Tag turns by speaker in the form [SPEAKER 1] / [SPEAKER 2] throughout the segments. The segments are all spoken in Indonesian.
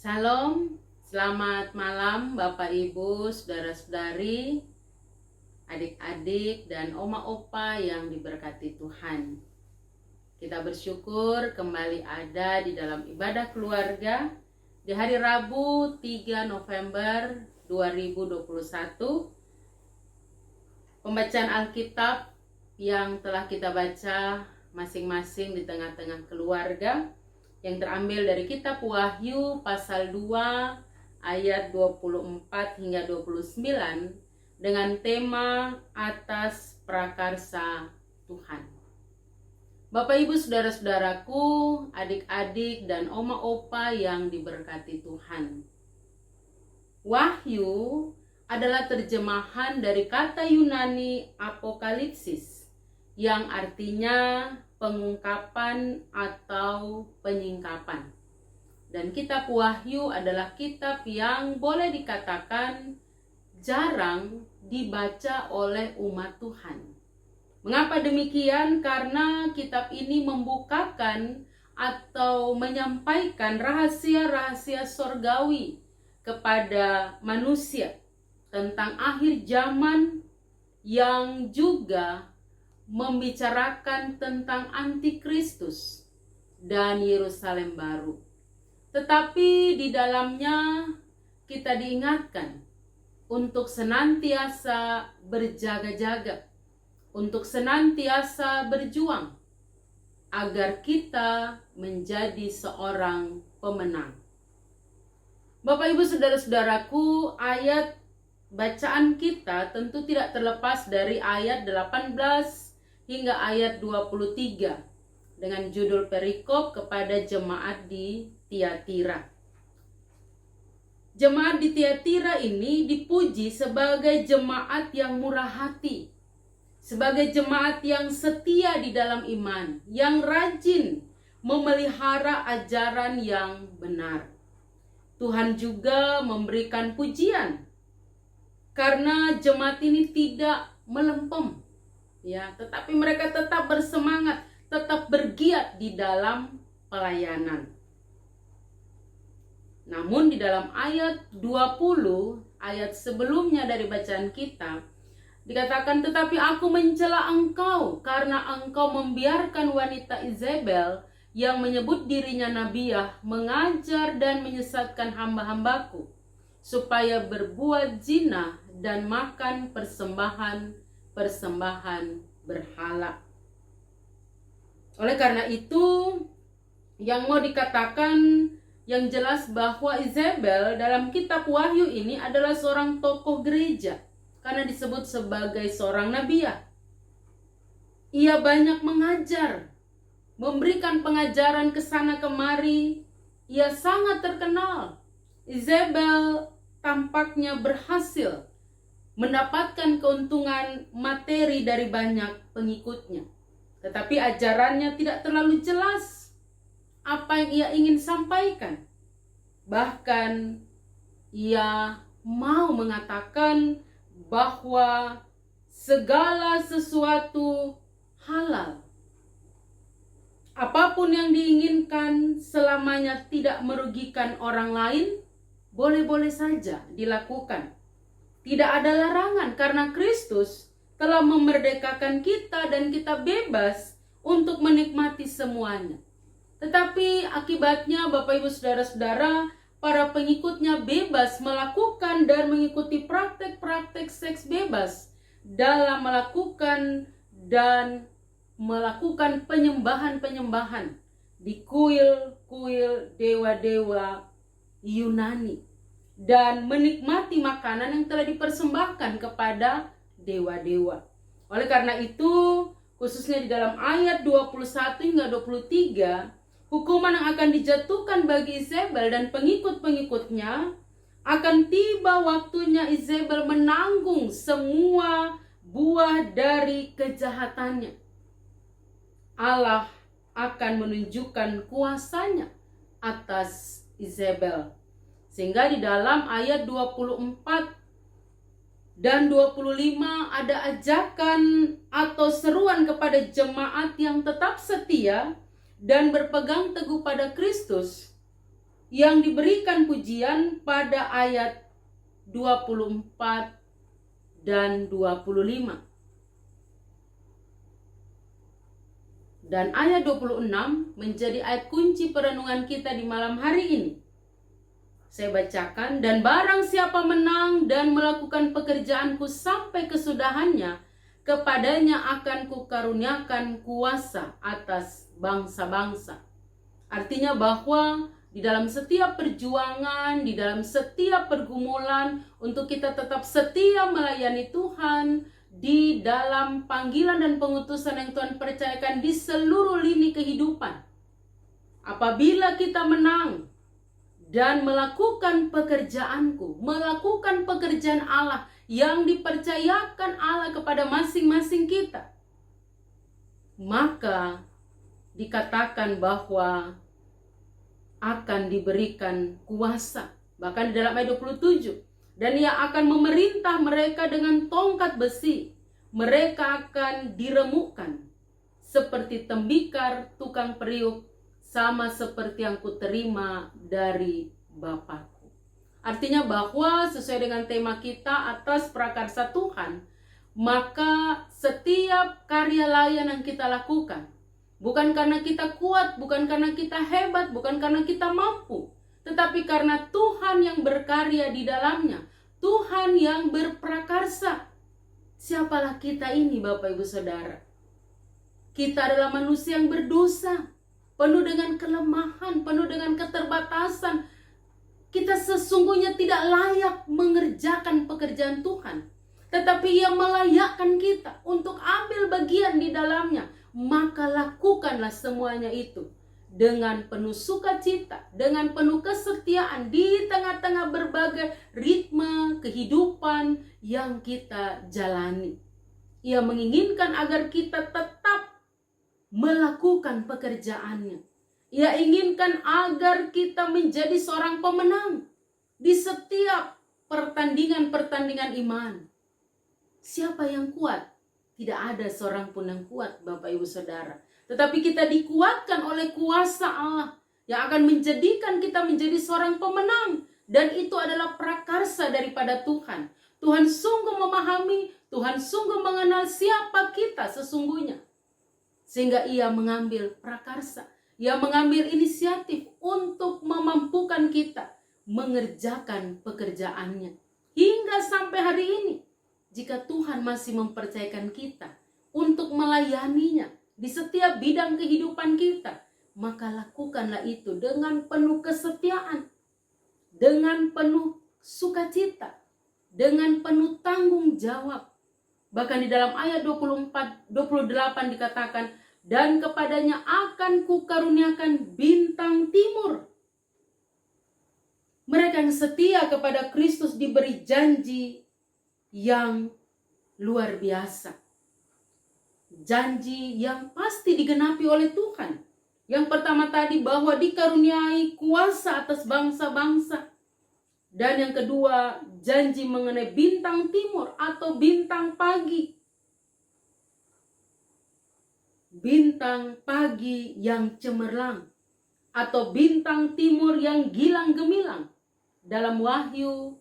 [SPEAKER 1] Shalom, selamat malam Bapak Ibu, Saudara-saudari, adik-adik dan oma opa yang diberkati Tuhan. Kita bersyukur kembali ada di dalam ibadah keluarga di hari Rabu 3 November 2021. Pembacaan Alkitab yang telah kita baca masing-masing di tengah-tengah keluarga yang terambil dari kitab Wahyu pasal 2 ayat 24 hingga 29 dengan tema atas prakarsa Tuhan. Bapak Ibu saudara-saudaraku, adik-adik dan oma opa yang diberkati Tuhan. Wahyu adalah terjemahan dari kata Yunani apokalipsis yang artinya pengungkapan atau penyingkapan. Dan kitab Wahyu adalah kitab yang boleh dikatakan jarang dibaca oleh umat Tuhan. Mengapa demikian? Karena kitab ini membukakan atau menyampaikan rahasia-rahasia sorgawi kepada manusia tentang akhir zaman yang juga membicarakan tentang antikristus dan Yerusalem baru. Tetapi di dalamnya kita diingatkan untuk senantiasa berjaga-jaga, untuk senantiasa berjuang agar kita menjadi seorang pemenang. Bapak Ibu saudara-saudaraku, ayat bacaan kita tentu tidak terlepas dari ayat 18 hingga ayat 23 dengan judul perikop kepada jemaat di Tiatira. Jemaat di Tiatira ini dipuji sebagai jemaat yang murah hati, sebagai jemaat yang setia di dalam iman, yang rajin memelihara ajaran yang benar. Tuhan juga memberikan pujian karena jemaat ini tidak melempem, tetapi mereka tetap bersemangat, tetap bergiat di dalam pelayanan. Namun di dalam ayat 20, ayat sebelumnya dari bacaan kita, dikatakan, tetapi aku mencela engkau karena engkau membiarkan wanita Izebel yang menyebut dirinya nabiah mengajar dan menyesatkan hamba-hambaku supaya berbuat zina dan makan persembahan berhala. Oleh karena itu, yang mau dikatakan yang jelas bahwa Izebel dalam kitab Wahyu ini adalah seorang tokoh gereja karena disebut sebagai seorang nabiah. Ia banyak mengajar, memberikan pengajaran ke sana kemari. Ia sangat terkenal. Izebel tampaknya berhasil mendapatkan keuntungan materi dari banyak pengikutnya. Tetapi ajarannya tidak terlalu jelas apa yang ia ingin sampaikan. Bahkan ia mau mengatakan bahwa segala sesuatu halal. Apapun yang diinginkan selamanya tidak merugikan orang lain, boleh-boleh saja dilakukan. Tidak ada larangan karena Kristus telah memerdekakan kita dan kita bebas untuk menikmati semuanya. Tetapi akibatnya Bapak Ibu Saudara-saudara, para pengikutnya bebas melakukan dan mengikuti praktek-praktek seks bebas dalam melakukan penyembahan-penyembahan di kuil-kuil dewa-dewa Yunani dan menikmati makanan yang telah dipersembahkan kepada dewa-dewa. Oleh karena itu, khususnya di dalam ayat 21 hingga 23, hukuman yang akan dijatuhkan bagi Izebel dan pengikut-pengikutnya, akan tiba waktunya Izebel menanggung semua buah dari kejahatannya. Allah akan menunjukkan kuasanya atas Izebel. Sehingga di dalam ayat 24 dan 25 ada ajakan atau seruan kepada jemaat yang tetap setia dan berpegang teguh pada Kristus yang diberikan pujian pada ayat 24 dan 25. Dan ayat 26 menjadi ayat kunci perenungan kita di malam hari ini. Saya bacakan, dan barang siapa menang dan melakukan pekerjaanku sampai kesudahannya, kepadanya akan kukaruniakan kuasa atas bangsa-bangsa. Artinya bahwa di dalam setiap perjuangan, di dalam setiap pergumulan, untuk kita tetap setia melayani Tuhan, di dalam panggilan dan pengutusan yang Tuhan percayakan di seluruh lini kehidupan. Apabila kita menang dan melakukan pekerjaanku, melakukan pekerjaan Allah yang dipercayakan Allah kepada masing-masing kita, maka dikatakan bahwa akan diberikan kuasa. Bahkan di dalam ayat 27, dan ia akan memerintah mereka dengan tongkat besi. Mereka akan diremukkan seperti tembikar tukang periuk, sama seperti yang kuterima dari Bapakku. Artinya bahwa sesuai dengan tema kita atas prakarsa Tuhan, maka setiap karya layan yang kita lakukan, bukan karena kita kuat, bukan karena kita hebat, bukan karena kita mampu, tetapi karena Tuhan yang berkarya di dalamnya, Tuhan yang berprakarsa. Siapalah kita ini, Bapak Ibu Saudara? Kita adalah manusia yang berdosa, penuh dengan kelemahan, penuh dengan keterbatasan. Kita sesungguhnya tidak layak mengerjakan pekerjaan Tuhan, tetapi Ia melayakkan kita untuk ambil bagian di dalamnya. Maka lakukanlah semuanya itu dengan penuh sukacita, dengan penuh kesetiaan di tengah-tengah berbagai ritme kehidupan yang kita jalani. Ia menginginkan agar kita tetap melakukan pekerjaannya. Ia inginkan agar kita menjadi seorang pemenang di setiap pertandingan-pertandingan iman. Siapa yang kuat? Tidak ada seorang pun yang kuat, Bapak Ibu Saudara. Tetapi kita dikuatkan oleh kuasa Allah yang akan menjadikan kita menjadi seorang pemenang. Dan itu adalah prakarsa daripada Tuhan. Tuhan sungguh memahami, Tuhan sungguh mengenal siapa kita sesungguhnya. Sehingga Ia mengambil prakarsa, Ia mengambil inisiatif untuk memampukan kita mengerjakan pekerjaannya. Hingga sampai hari ini, jika Tuhan masih mempercayakan kita untuk melayaninya di setiap bidang kehidupan kita, maka lakukanlah itu dengan penuh kesetiaan, dengan penuh sukacita, dengan penuh tanggung jawab. Bahkan di dalam ayat 28 dikatakan, dan kepadanya akan kukaruniakan bintang timur. Mereka yang setia kepada Kristus diberi janji yang luar biasa. Janji yang pasti digenapi oleh Tuhan. Yang pertama tadi bahwa dikaruniai kuasa atas bangsa-bangsa. Dan yang kedua, janji mengenai bintang timur atau bintang pagi. Bintang pagi yang cemerlang atau bintang timur yang gilang gemilang. Dalam Wahyu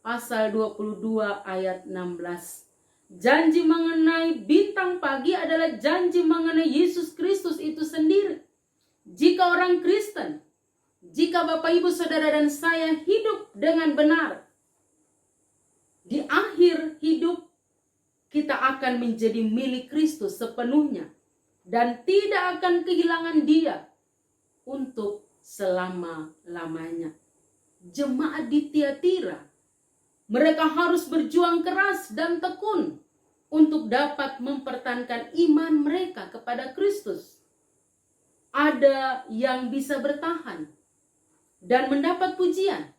[SPEAKER 1] pasal 22 ayat 16. Janji mengenai bintang pagi adalah janji mengenai Yesus Kristus itu sendiri. Jika orang Kristen, jika Bapak Ibu Saudara dan saya hidup dengan benar, di akhir hidup kita akan menjadi milik Kristus sepenuhnya dan tidak akan kehilangan Dia untuk selama-lamanya. Jemaat di Tiatira, mereka harus berjuang keras dan tekun untuk dapat mempertahankan iman mereka kepada Kristus. Ada yang bisa bertahan dan mendapat pujian,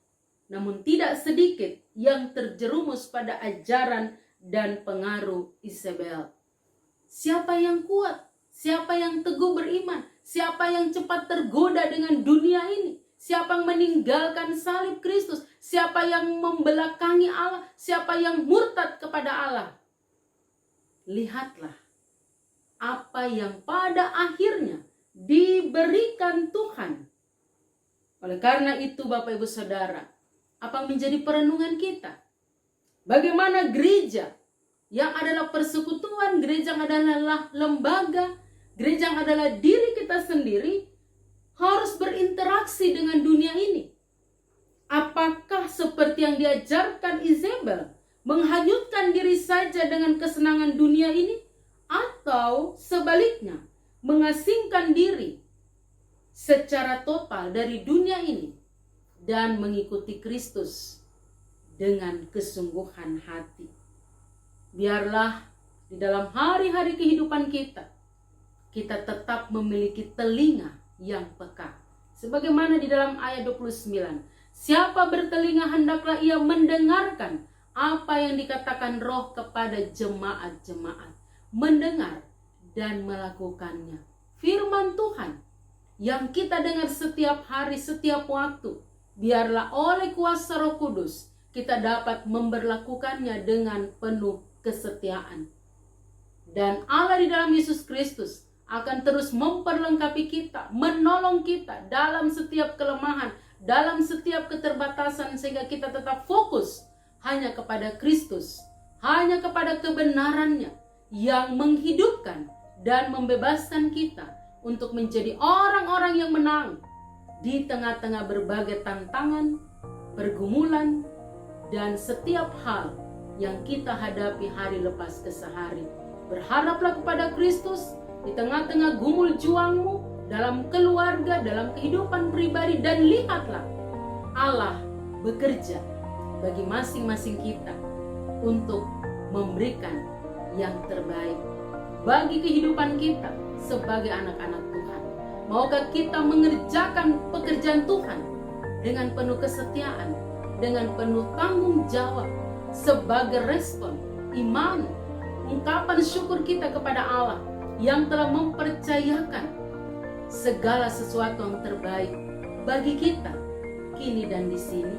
[SPEAKER 1] namun tidak sedikit yang terjerumus pada ajaran dan pengaruh Isabel. Siapa yang kuat? Siapa yang teguh beriman? Siapa yang cepat tergoda dengan dunia ini? Siapa yang meninggalkan salib Kristus? Siapa yang membelakangi Allah? Siapa yang murtad kepada Allah? Lihatlah apa yang pada akhirnya diberikan Tuhan Oleh karena itu Bapak Ibu Saudara, apa yang menjadi perenungan kita? Bagaimana gereja yang adalah persekutuan, gereja yang adalah lembaga, gereja yang adalah diri kita sendiri harus berinteraksi dengan dunia ini. Apakah seperti yang diajarkan Izebel, menghanyutkan diri saja dengan kesenangan dunia ini? Atau sebaliknya, mengasingkan diri secara total dari dunia ini dan mengikuti Kristus dengan kesungguhan hati. Biarlah di dalam hari-hari kehidupan kita tetap memiliki telinga yang peka. Sebagaimana di dalam ayat 29, siapa bertelinga hendaklah ia mendengarkan apa yang dikatakan Roh kepada jemaat-jemaat. Mendengar dan melakukannya. Firman Tuhan yang kita dengar setiap hari, setiap waktu, biarlah oleh kuasa Roh Kudus kita dapat memberlakukannya dengan penuh kesetiaan. Dan Allah di dalam Yesus Kristus akan terus memperlengkapi kita, menolong kita dalam setiap kelemahan, dalam setiap keterbatasan, sehingga kita tetap fokus hanya kepada Kristus, hanya kepada kebenarannya yang menghidupkan dan membebaskan kita untuk menjadi orang-orang yang menang di tengah-tengah berbagai tantangan, pergumulan, dan setiap hal yang kita hadapi hari lepas ke sehari. Berharaplah kepada Kristus di tengah-tengah gumul juangmu, dalam keluarga, dalam kehidupan pribadi, dan lihatlah Allah bekerja bagi masing-masing kita untuk memberikan yang terbaik bagi kehidupan kita sebagai anak-anak Tuhan. Maukah kita mengerjakan pekerjaan Tuhan dengan penuh kesetiaan, dengan penuh tanggung jawab, sebagai respon iman, ungkapan syukur kita kepada Allah yang telah mempercayakan segala sesuatu yang terbaik bagi kita kini dan di sini.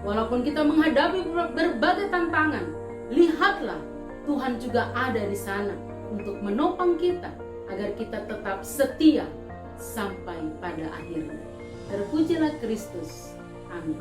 [SPEAKER 1] Walaupun kita menghadapi berbagai tantangan, lihatlah Tuhan juga ada di sana untuk menopang kita agar kita tetap setia sampai pada akhirnya. Terpujilah Kristus. Amin.